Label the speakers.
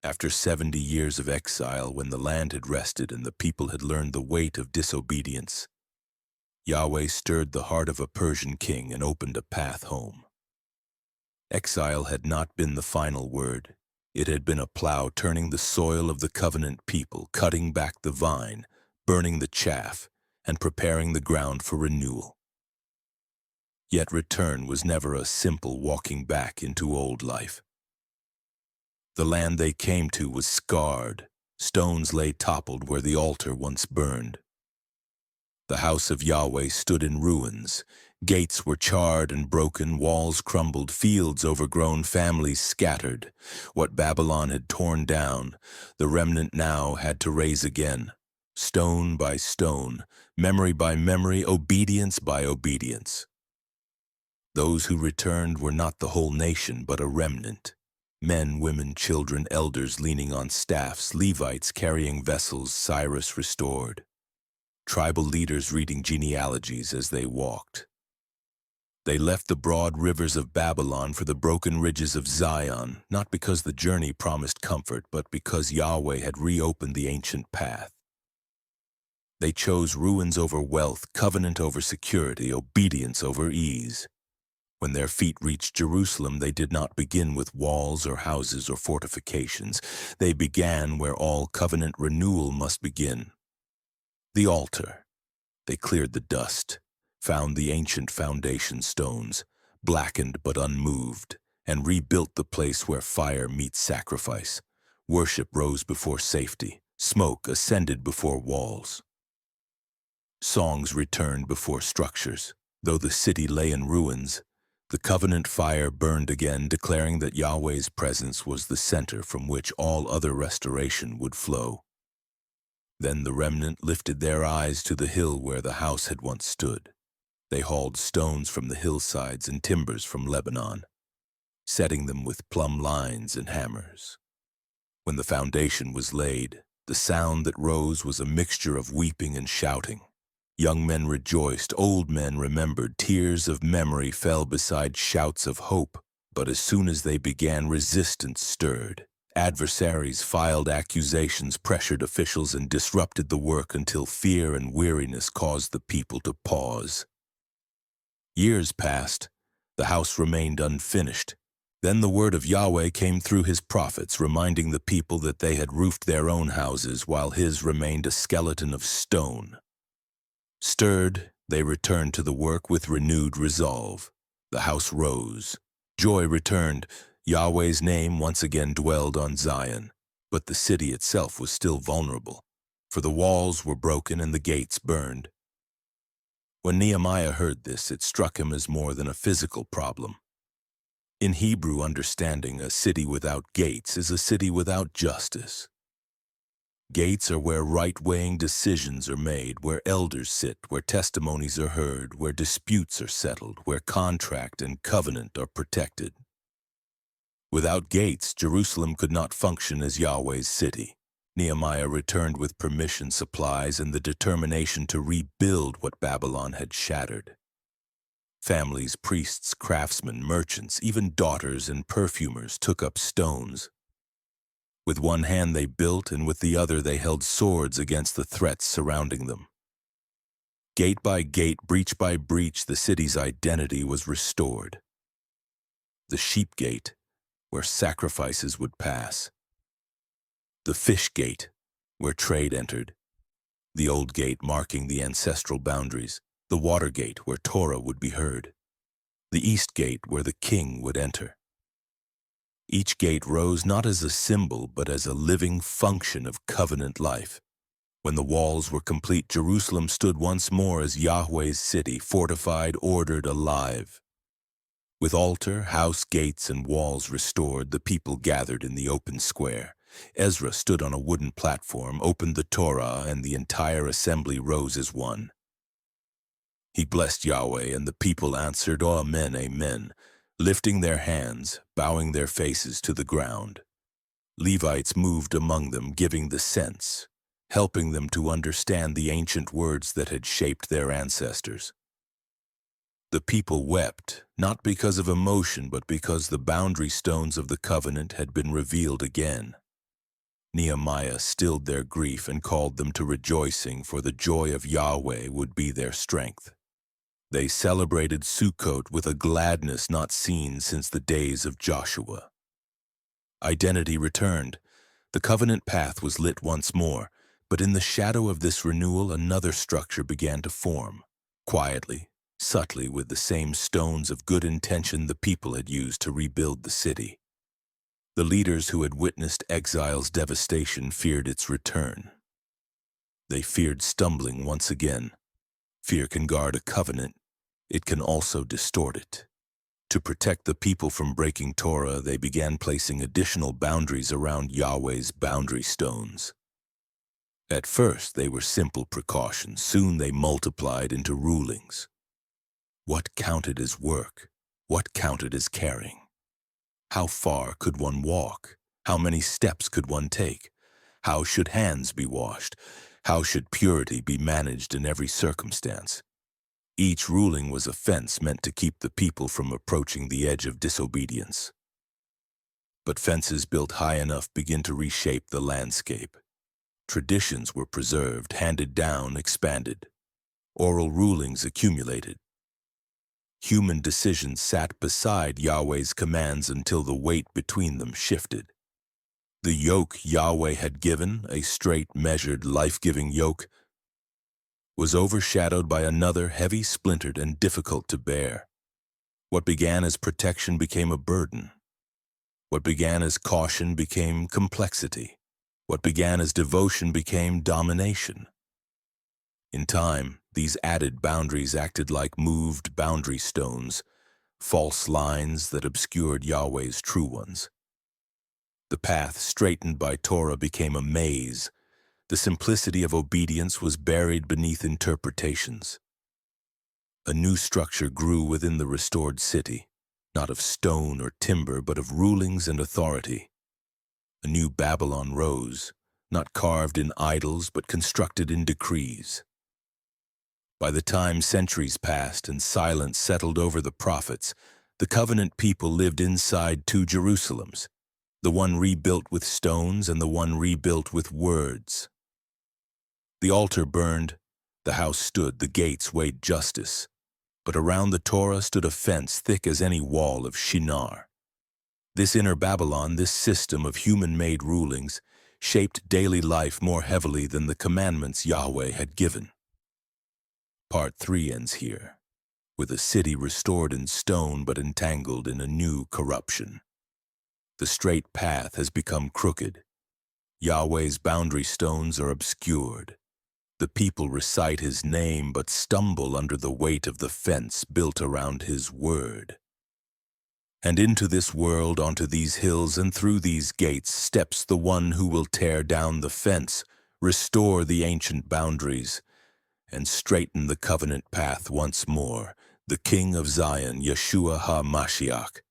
Speaker 1: After 70 years of exile, when the land had rested and the people had learned the weight of disobedience, Yahweh stirred the heart of a Persian king and opened a path home. Exile had not been the final word. It had been a plow turning the soil of the covenant people, cutting back the vine, burning the chaff, and preparing the ground for renewal. Yet return was never a simple walking back into old life. The land they came to was scarred. Stones lay toppled where the altar once burned. The house of Yahweh stood in ruins. Gates were charred and broken, walls crumbled, fields overgrown, families scattered. What Babylon had torn down, the remnant now had to raise again. Stone by stone, memory by memory, obedience by obedience. Those who returned were not the whole nation, but a remnant. Men, women, children, elders leaning on staffs, Levites carrying vessels Cyrus restored. Tribal leaders reading genealogies as they walked. They left the broad rivers of Babylon for the broken ridges of Zion, not because the journey promised comfort, but because Yahweh had reopened the ancient path. They chose ruins over wealth, covenant over security, obedience over ease. When their feet reached Jerusalem, they did not begin with walls or houses or fortifications. They began where all covenant renewal must begin. The altar. They cleared the dust, found the ancient foundation stones, blackened but unmoved, and rebuilt the place where fire meets sacrifice. Worship rose before safety. Smoke ascended before walls. Songs returned before structures. Though the city lay in ruins, the covenant fire burned again, declaring that Yahweh's presence was the center from which all other restoration would flow. Then the remnant lifted their eyes to the hill where the house had once stood. They hauled stones from the hillsides and timbers from Lebanon, setting them with plumb lines and hammers. When the foundation was laid, the sound that rose was a mixture of weeping and shouting. Young men rejoiced, old men remembered, tears of memory fell beside shouts of hope. But as soon as they began, resistance stirred. Adversaries filed accusations, pressured officials, and disrupted the work until fear and weariness caused the people to pause. Years passed. The house remained unfinished. Then the word of Yahweh came through his prophets, reminding the people that they had roofed their own houses while his remained a skeleton of stone. Stirred, they returned to the work with renewed resolve. The house rose. Joy returned. Yahweh's name once again dwelled on Zion. But the city itself was still vulnerable, for the walls were broken and the gates burned. When Nehemiah heard this, it struck him as more than a physical problem. In Hebrew understanding, a city without gates is a city without justice. Gates are where right-weighing decisions are made, where elders sit, where testimonies are heard, where disputes are settled, where contract and covenant are protected. Without gates, Jerusalem could not function as Yahweh's city. Nehemiah returned with permission, supplies, and the determination to rebuild what Babylon had shattered. Families, priests, craftsmen, merchants, even daughters and perfumers took up stones. With one hand they built, and with the other they held swords against the threats surrounding them. Gate by gate, breach by breach, the city's identity was restored. The sheep gate, where sacrifices would pass. The fish gate, where trade entered. The old gate marking the ancestral boundaries. The water gate, where Torah would be heard. The east gate, where the king would enter. Each gate rose not as a symbol, but as a living function of covenant life. When the walls were complete, Jerusalem stood once more as Yahweh's city, fortified, ordered, alive. With altar, house, gates, and walls restored, the people gathered in the open square. Ezra stood on a wooden platform, opened the Torah, and the entire assembly rose as one. He blessed Yahweh, and the people answered, Amen, Amen, lifting their hands, bowing their faces to the ground. Levites moved among them, giving the sense, helping them to understand the ancient words that had shaped their ancestors. The people wept, not because of emotion, but because the boundary stones of the covenant had been revealed again. Nehemiah stilled their grief and called them to rejoicing, for the joy of Yahweh would be their strength. They celebrated Sukkot with a gladness not seen since the days of Joshua. Identity returned. The covenant path was lit once more, but in the shadow of this renewal another structure began to form. Quietly, subtly, with the same stones of good intention the people had used to rebuild the city. The leaders who had witnessed exile's devastation feared its return. They feared stumbling once again. Fear can guard a covenant. It can also distort it. To protect the people from breaking Torah, they began placing additional boundaries around Yahweh's boundary stones. At first, they were simple precautions. Soon they multiplied into rulings. What counted as work? What counted as caring? How far could one walk? How many steps could one take? How should hands be washed? How should purity be managed in every circumstance? Each ruling was a fence meant to keep the people from approaching the edge of disobedience. But fences built high enough begin to reshape the landscape. Traditions were preserved, handed down, expanded. Oral rulings accumulated. Human decisions sat beside Yahweh's commands until the weight between them shifted. The yoke Yahweh had given, a straight, measured, life-giving yoke, was overshadowed by another heavy, splintered, and difficult to bear. What began as protection became a burden. What began as caution became complexity. What began as devotion became domination. In time, these added boundaries acted like moved boundary stones, false lines that obscured Yahweh's true ones. The path straightened by Torah became a maze. The simplicity of obedience was buried beneath interpretations. A new structure grew within the restored city, not of stone or timber, but of rulings and authority. A new Babylon rose, not carved in idols, but constructed in decrees. By the time centuries passed and silence settled over the prophets, the covenant people lived inside two Jerusalems, the one rebuilt with stones and the one rebuilt with words. The altar burned, the house stood, the gates weighed justice, but around the Torah stood a fence thick as any wall of Shinar. This inner Babylon, this system of human-made rulings, shaped daily life more heavily than the commandments Yahweh had given. Part 3 ends here, with a city restored in stone but entangled in a new corruption. The straight path has become crooked. Yahweh's boundary stones are obscured. The people recite his name but stumble under the weight of the fence built around his word. And into this world, onto these hills and through these gates, steps the one who will tear down the fence, restore the ancient boundaries, and straighten the covenant path once more, the King of Zion, Yeshua HaMashiach.